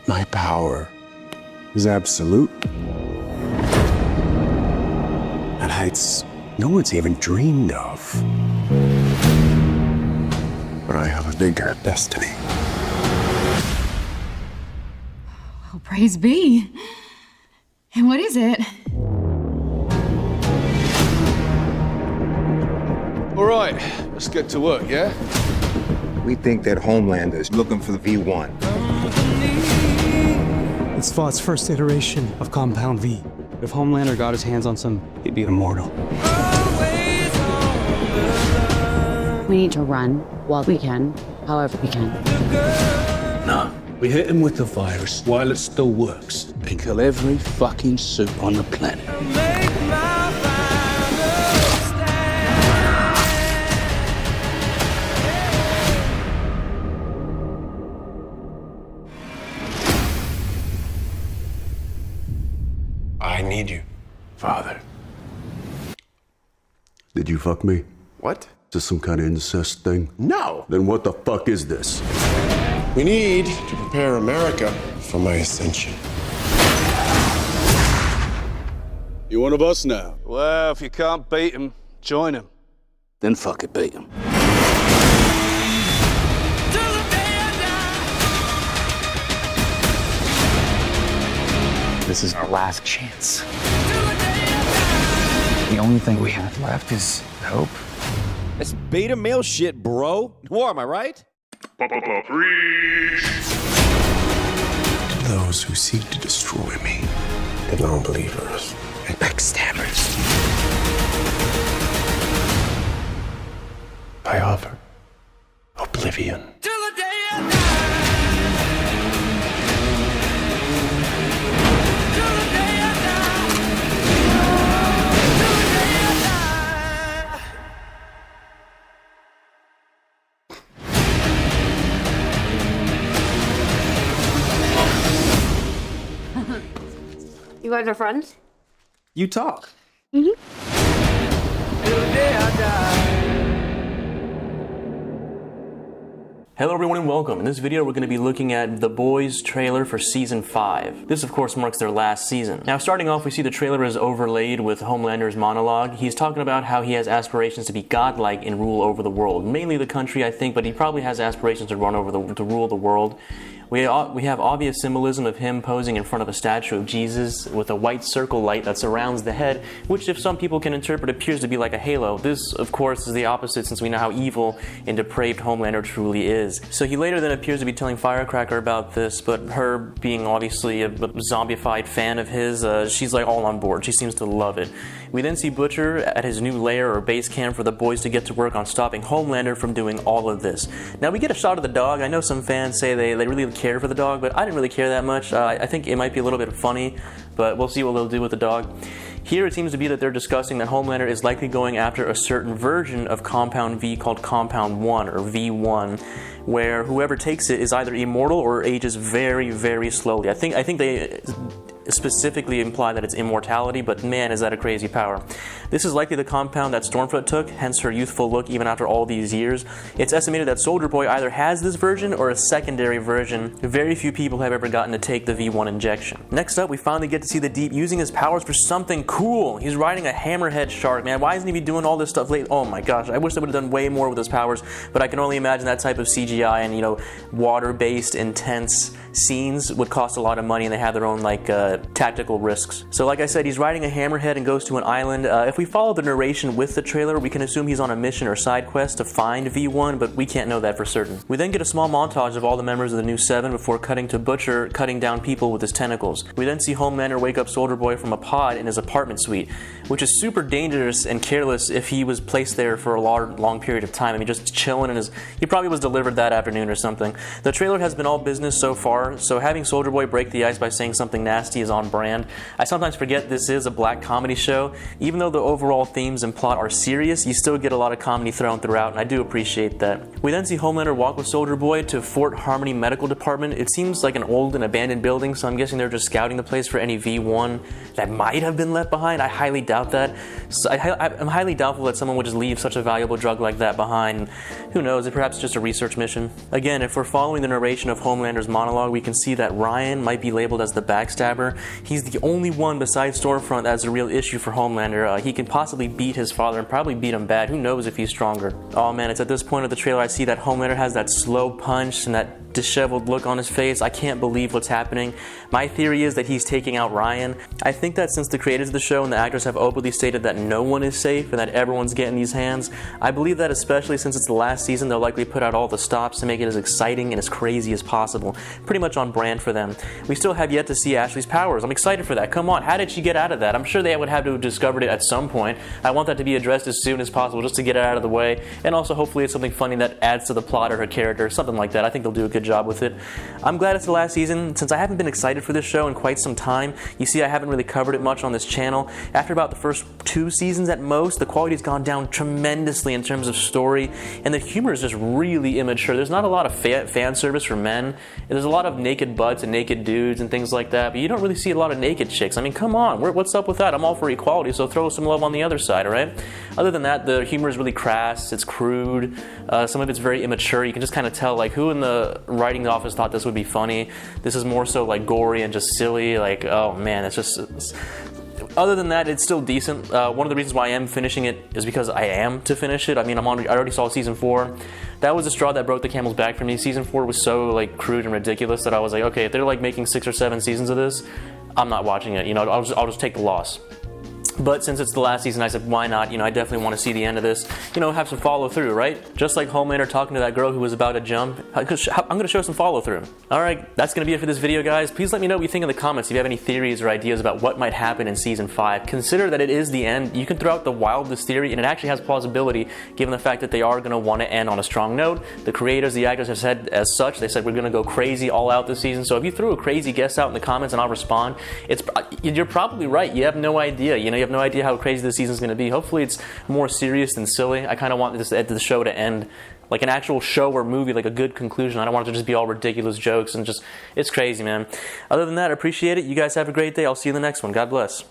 My power is absolute. At heights no one's even dreamed of. But I have a bigger destiny. Oh, praise be. And what is it? All right, let's get to work, yeah? We think that Homelander is looking for the V1. It's Thought's first iteration of Compound V. If Homelander got his hands on some, he'd be immortal. We need to run while we can, however we can. No, we hit him with the virus while it still works and kill every fucking suit on the planet. I need you, Father. Did you fuck me? What? Is this some kind of incest thing? No. Then what the fuck is this? We need to prepare America for my ascension. You one of us now? Well, if you can't beat him, join him. Then fuck it, beat him. This is our last chance. The only thing we have left is hope. That's beta male shit, bro. War, am I right? To those who seek to destroy me, the non-believers and backstabbers, I offer oblivion. You guys are friends? You talk. Hello everyone and welcome. In this video we're going to be looking at The Boys trailer for Season 5. This of course marks their last season. Now starting off we see the trailer is overlaid with Homelander's monologue. He's talking about how he has aspirations to be godlike and rule over the world. Mainly the country I think, but he probably has aspirations to rule the world. We have obvious symbolism of him posing in front of a statue of Jesus with a white circle light that surrounds the head, which if some people can interpret appears to be like a halo. This, of course, is the opposite since we know how evil and depraved Homelander truly is. So he later then appears to be telling Firecracker about this, but her being obviously a zombified fan of his, she's like all on board. She seems to love it. We then see Butcher at his new lair or base camp for the boys to get to work on stopping Homelander from doing all of this. Now we get a shot of the dog. I know some fans say they really care for the dog, but I didn't really care that much. I think it might be a little bit funny, but we'll see what they'll do with the dog. Here it seems to be that they're discussing that Homelander is likely going after a certain version of Compound V called Compound 1 or V1, where whoever takes it is either immortal or ages very, very slowly. I think they specifically imply that it's immortality, but man, is that a crazy power. This is likely the compound that Stormfront took, hence her youthful look even after all these years. It's estimated that Soldier Boy either has this version or a secondary version. Very few people have ever gotten to take the V1 injection. Next up, we finally get to see the Deep using his powers for something cool. He's riding a hammerhead shark, man. Why isn't he doing all this stuff lately? Oh my gosh, I wish they would have done way more with his powers, but I can only imagine that type of CGI and, you know, water-based, intense scenes would cost a lot of money, and they have their own, like, tactical risks. So like I said, he's riding a hammerhead and goes to an island. If we follow the narration with the trailer, we can assume he's on a mission or side quest to find V1, but we can't know that for certain. We then get a small montage of all the members of the new Seven before cutting to Butcher cutting down people with his tentacles. We then see Homelander wake up Soldier Boy from a pod in his apartment suite, which is super dangerous and careless if he was placed there for a long period of time. I mean, just chilling in his... He probably was delivered that afternoon or something. The trailer has been all business so far, so having Soldier Boy break the ice by saying something nasty is is on brand. I sometimes forget this is a black comedy show. Even though the overall themes and plot are serious, you still get a lot of comedy thrown throughout, and I do appreciate that. We then see Homelander walk with Soldier Boy to Fort Harmony Medical Department. It seems like an old and abandoned building, so I'm guessing they're just scouting the place for any V1 that might have been left behind. I highly doubt that. So I'm highly doubtful that someone would just leave such a valuable drug like that behind. Who knows, it perhaps just a research mission. Again, if we're following the narration of Homelander's monologue, we can see that Ryan might be labeled as the backstabber. He's the only one besides Stormfront that's a real issue for Homelander. He can possibly beat his father and probably beat him bad. Who knows if he's stronger? Oh man, it's at this point of the trailer I see that Homelander has that slow punch and that disheveled look on his face. I can't believe what's happening. My theory is that he's taking out Ryan. I think that since the creators of the show and the actors have openly stated that no one is safe and that everyone's getting these hands, I believe that especially since it's the last season, they'll likely put out all the stops to make it as exciting and as crazy as possible. Pretty much on brand for them. We still have yet to see Ashley's powers. I'm excited for that. Come on, how did she get out of that? I'm sure they would have to have discovered it at some point. I want that to be addressed as soon as possible just to get it out of the way, and also hopefully it's something funny that adds to the plot or her character, something like that. I think they'll do a good job with it. I'm glad it's the last season. Since I haven't been excited for this show in quite some time, you see I haven't really covered it much on this channel. After about the first 2 seasons at most, the quality's gone down tremendously in terms of story, and the humor is just really immature. There's not a lot of fan service for men. There's a lot of naked butts and naked dudes and things like that, but you don't really see a lot of naked chicks. I mean, come on, what's up with that? I'm all for equality, so throw some love on the other side, alright? Other than that, the humor is really crass, it's crude, some of it's very immature. You can just kind of tell, like, who in the writing office thought this would be funny. This is more so like gory and just silly, like, oh man, other than that, it's still decent. One of the reasons why I am finishing it is because I am to finish it. I mean, I already saw season 4. That was the straw that broke the camel's back for me. Season 4 was so like crude and ridiculous that I was like, okay, if they're like making 6 or 7 seasons of this, I'm not watching it. You know, I'll just take the loss. But since it's the last season, I said, why not? You know, I definitely want to see the end of this. You know, have some follow through, right? Just like Homelander talking to that girl who was about to jump. I'm going to show some follow through. Alright, that's going to be it for this video, guys. Please let me know what you think in the comments if you have any theories or ideas about what might happen in Season 5. Consider that it is the end. You can throw out the wildest theory, and it actually has plausibility given the fact that they are going to want to end on a strong note. The creators, the actors have said as such. They said we're going to go crazy all out this season. So if you threw a crazy guess out in the comments and I'll respond, you're probably right. You have no idea. You know, you have no idea how crazy this season's going to be. Hopefully it's more serious than silly. I kind of want the show to end like an actual show or movie, like a good conclusion. I don't want it to just be all ridiculous jokes and just, it's crazy, man. Other than that, I appreciate it. You guys have a great day. I'll see you in the next one. God bless.